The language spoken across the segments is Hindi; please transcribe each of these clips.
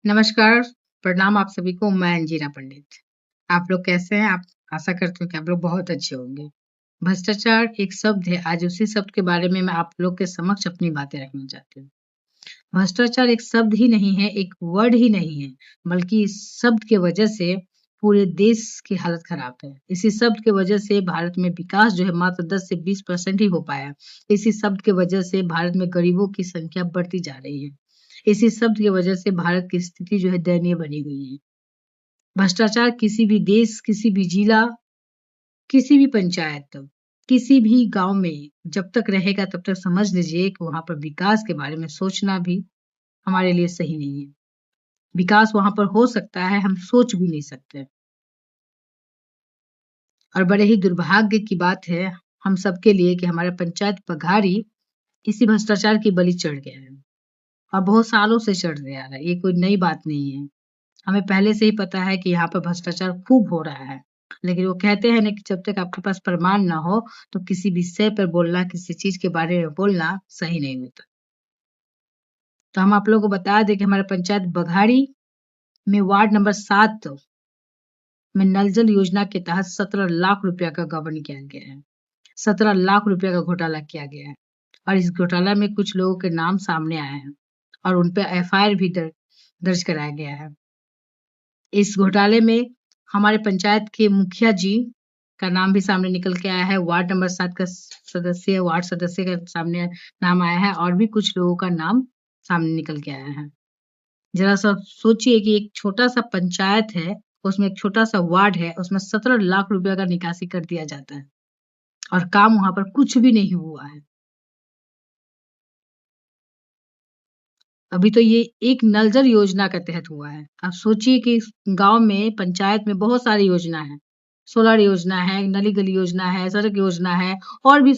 नमस्कार, प्रणाम आप सभी को। मैं अंजीरा पंडित। आप लोग कैसे हैं? आप आशा करती हूँ कि आप लोग बहुत अच्छे होंगे। भ्रष्टाचार एक शब्द है, आज उसी शब्द के बारे में मैं आप लोग के समक्ष अपनी बातें रखना चाहती हूँ। भ्रष्टाचार एक शब्द ही नहीं है, एक वर्ड ही नहीं है, बल्कि इस शब्द के वजह से पूरे देश की हालत खराब है। इसी शब्द के वजह से भारत में विकास जो है मात्र 10 से 20% ही हो पाया। इसी शब्द के वजह से भारत में गरीबों की संख्या बढ़ती जा रही है। इसी शब्द की वजह से भारत की स्थिति जो है दयनीय बनी हुई है। भ्रष्टाचार किसी भी देश, किसी भी जिला, किसी भी पंचायत, किसी भी गांव में जब तक रहेगा तब तक समझ लीजिए कि वहां पर विकास के बारे में सोचना भी हमारे लिए सही नहीं है। विकास वहां पर हो सकता है, हम सोच भी नहीं सकते। और बड़े ही दुर्भाग्य की बात है हम सबके लिए कि हमारा पंचायत प्रभारी इसी भ्रष्टाचार की बलि चढ़ गया है और बहुत सालों से चढ़ रहा है। ये कोई नई बात नहीं है। हमें पहले से ही पता है कि यहाँ पर भ्रष्टाचार खूब हो रहा है, लेकिन वो कहते हैं ना कि जब तक आपके पास प्रमाण ना हो तो किसी विषय पर बोलना, किसी चीज के बारे में बोलना सही नहीं होता। तो हम आप लोगों को बता दें कि हमारे पंचायत बघाड़ी में वार्ड नंबर 7 में नल जल योजना के तहत 17 लाख रुपया का गबन किया गया है। 17 लाख रुपया का घोटाला किया गया है और इस घोटाला में कुछ लोगों के नाम सामने आए हैं और उन पर एफआईआर भी दर्ज कराया गया है। इस घोटाले में हमारे पंचायत के मुखिया जी का नाम भी सामने निकल के आया है। वार्ड नंबर 7 का वार्ड सदस्य का सामने नाम आया है और भी कुछ लोगों का नाम सामने निकल के आया है। जरा सा सोचिए कि एक छोटा सा पंचायत है, उसमें एक छोटा सा वार्ड है, उसमें 17 लाख रुपया का निकासी कर दिया जाता है और काम वहां पर कुछ भी नहीं हुआ है। अभी तो ये एक नल जल योजना के तहत हुआ है। आप सोचिए कि गांव में, पंचायत में बहुत सारी योजना है। सोलर योजना है, नली गली योजना है, सड़क योजना है और भी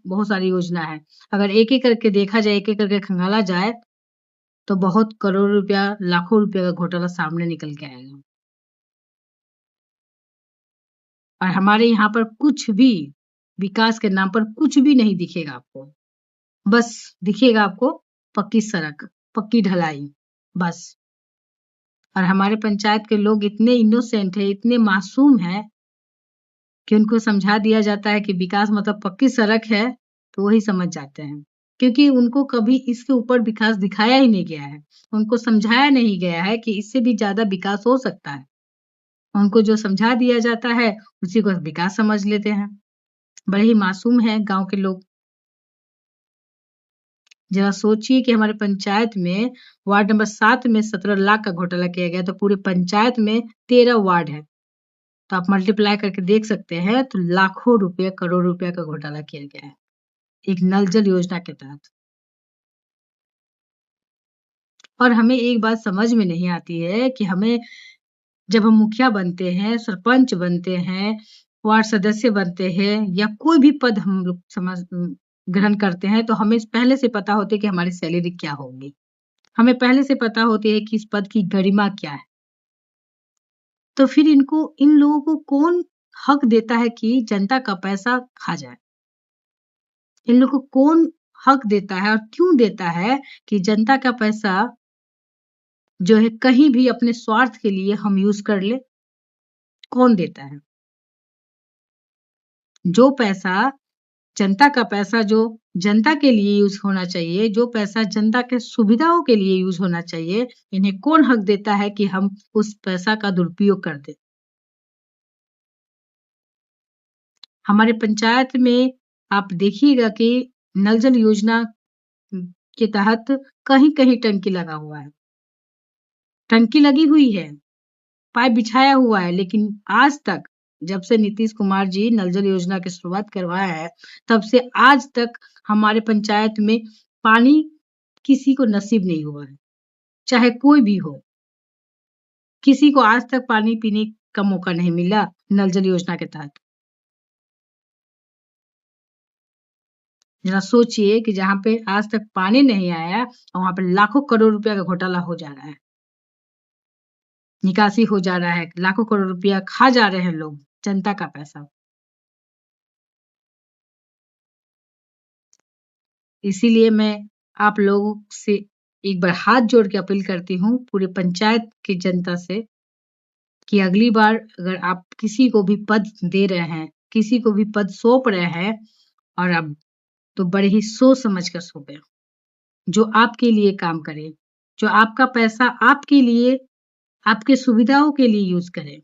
बहुत सारी योजना है। अगर एक एक करके देखा जाए, एक एक करके खंगाला जाए तो बहुत करोड़ रुपया, लाखों रुपया का घोटाला सामने निकल के आएगा। और हमारे यहाँ पर कुछ भी विकास के नाम पर कुछ भी नहीं दिखेगा आपको। बस दिखेगा आपको पक्की सड़क, पक्की ढलाई, बस। और हमारे पंचायत के लोग इतने इनोसेंट है, इतने मासूम है कि उनको समझा दिया जाता है कि विकास मतलब पक्की सड़क है तो वही समझ जाते हैं, क्योंकि उनको कभी इसके ऊपर विकास दिखाया ही नहीं गया है। उनको समझाया नहीं गया है कि इससे भी ज्यादा विकास हो सकता है। उनको जो समझा दिया जाता है उसी को विकास समझ लेते हैं। बड़े ही मासूम हैं गांव के लोग। जरा सोचिए कि हमारे पंचायत में वार्ड नंबर 7 में 17 लाख का घोटाला किया गया, तो पूरे पंचायत में 13 वार्ड है, तो आप मल्टीप्लाई करके देख सकते हैं, तो लाखों रुपए, करोड़ रुपए का घोटाला किया गया है एक नल जल योजना के तहत। और हमें एक बात समझ में नहीं आती है कि हमें जब हम मुखिया बनते हैं, सरपंच बनते हैं, वार्ड सदस्य बनते हैं या कोई भी पद हम लोग ग्रहण करते हैं, तो हमें पहले से पता होती है कि हमारी सैलरी क्या होगी। हमें पहले से पता होती है कि इस पद की गरिमा क्या है। तो फिर इन लोगों को कौन हक देता है कि जनता का पैसा खा जाए? इन लोगों को कौन हक देता है और क्यों देता है कि जनता का पैसा जो है कहीं भी अपने स्वार्थ के लिए हम यूज कर ले? कौन देता है? जो पैसा, जनता का पैसा जो जनता के लिए यूज होना चाहिए, जो पैसा जनता के सुविधाओं के लिए यूज होना चाहिए, इन्हें कौन हक देता है कि हम उस पैसा का दुरुपयोग कर दें? हमारे पंचायत में आप देखिएगा कि नल जल योजना के तहत कहीं-कहीं टंकी लगा हुआ है। टंकी लगी हुई है, पाइप बिछाया हुआ है, लेकिन आज तक, जब से नीतीश कुमार जी नल जल योजना की शुरुआत करवाया है, तब से आज तक हमारे पंचायत में पानी किसी को नसीब नहीं हुआ है, चाहे कोई भी हो। किसी को आज तक पानी पीने का मौका नहीं मिला नल जल योजना के तहत। जरा सोचिए कि जहाँ पे आज तक पानी नहीं आया और वहां पे लाखों करोड़ रुपया का घोटाला हो जा रहा है, निकासी हो जा रहा है, लाखों करोड़ रुपया खा जा रहे हैं लोग, जनता का पैसा। इसीलिए मैं आप लोगों से एक बार हाथ जोड़ के अपील करती हूँ पूरे पंचायत की जनता से कि अगली बार अगर आप किसी को भी पद दे रहे हैं, किसी को भी पद सौंप रहे हैं और अब तो बड़े ही सोच समझ कर सौंपें, जो आपके लिए काम करे, जो आपका पैसा आपके लिए, आपकी सुविधाओं के लिए यूज़ करे।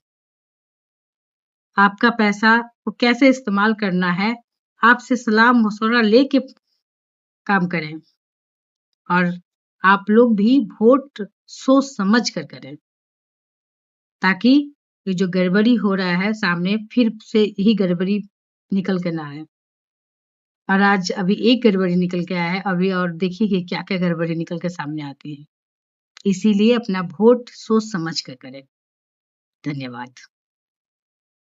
आपका पैसा को कैसे इस्तेमाल करना है, आपसे सलाह-मशवरा लेके काम करें और आप लोग भी वोट सोच समझ कर करें, ताकि ये जो गड़बड़ी हो रहा है सामने फिर से यही गड़बड़ी निकल के ना आए। और आज अभी एक गड़बड़ी निकल के आया है, अभी और देखिए कि क्या-क्या गड़बड़ी निकल के सामने आती है। इसीलिए अपना वोट सोच समझ कर करें। धन्यवाद।